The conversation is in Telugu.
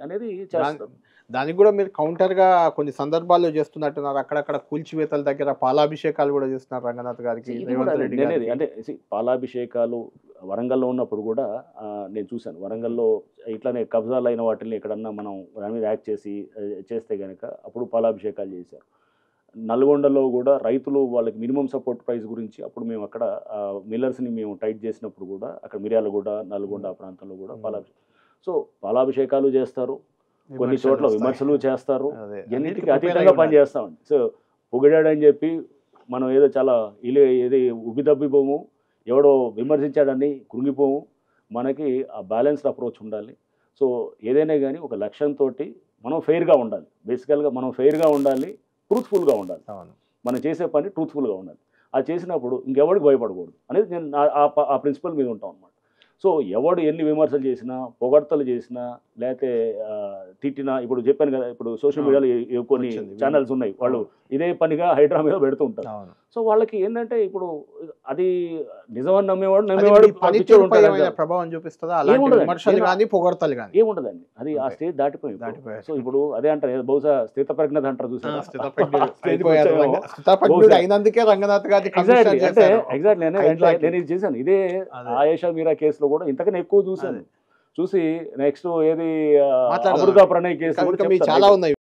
అనేది చేస్తాం. దానికి కూడా మీరు కౌంటర్గా కొన్ని సందర్భాల్లో చేస్తున్నట్టున్నారు. అక్కడక్కడ కూల్చివేతల దగ్గర పాలాభిషేకాలు కూడా చేస్తున్నారు రంగనాథ్ గారికి, ఇది కూడా రేవంత్ రెడ్డి గారికి. అంటే పాలాభిషేకాలు వరంగల్లో ఉన్నప్పుడు కూడా నేను చూశాను. వరంగల్లో ఇట్లానే కబ్జాలు అయిన వాటిని ఎక్కడన్నా మనం దాని మీద యాక్ట్ చేస్తే కనుక అప్పుడు పాలాభిషేకాలు చేశారు. నల్గొండలో కూడా రైతులు వాళ్ళకి మినిమం సపోర్ట్ ప్రైస్ గురించి అప్పుడు మేము అక్కడ మిల్లర్స్ని మేము టైట్ చేసినప్పుడు కూడా అక్కడ మిర్యాలగూడ, నల్గొండ ప్రాంతంలో కూడా సో పాలాభిషేకాలు చేస్తారు, కొన్ని చోట్ల విమర్శలు చేస్తారు, ఎన్నిటికీ అతీతంగా పనిచేస్తామండి. సో పొగిడాడని చెప్పి మనం ఏదో చాలా ఏది ఉబిదబ్బిపోము, ఎవడో విమర్శించాడని కృంగిపోము. మనకి ఆ బ్యాలెన్స్డ్ అప్రోచ్ ఉండాలి. సో ఏదైనా కానీ ఒక లక్ష్యంతో మనం ఫెయిర్గా ఉండాలి. బేసికల్గా మనం ఫెయిర్గా ఉండాలి, ట్రూత్ఫుల్గా ఉండాలి. మనం చేసే పని ట్రూత్ఫుల్గా ఉండాలి. అది చేసినప్పుడు ఇంకెవరికి భయపడకూడదు అనేది నేను ఆ ప్రిన్సిపల్ మీద ఉంటాం అన్నమాట. సో ఎవడు ఎన్ని విమర్శలు చేసినా, పొగడ్తలు చేసినా, లేకపోతే తిట్టినా, ఇప్పుడు చెప్పాను కదా, ఇప్పుడు సోషల్ మీడియాలో కొన్ని ఛానల్స్ ఉన్నాయి, వాళ్ళు ఇదే పనిగా హైడ్రా మీద పెడుతూ ఉంటారు. సో వాళ్ళకి ఏంటంటే ఇప్పుడు అది నిజమని నమ్మేవాడు ప్రభావం చూపిస్తుందా? ఏముండదండి, అది ఆ స్టేజ్ దాటిపోయింది. సో ఇప్పుడు అదే అంటారు, బహుశా స్థిత ప్రజ్ఞత అంటారు చూసారా, అయినందుకే రంగనాథ్ గారి ఎగ్జాక్ట్లీ నేను ఇది చేశాను. ఇదే ఆయేషా మీరా కేసులో కూడా ఇంతకన్నా ఎక్కువ చూసి నెక్స్ట్ ఏది అమృత ప్రణయ్ కేసు చాలా ఉన్నాయి.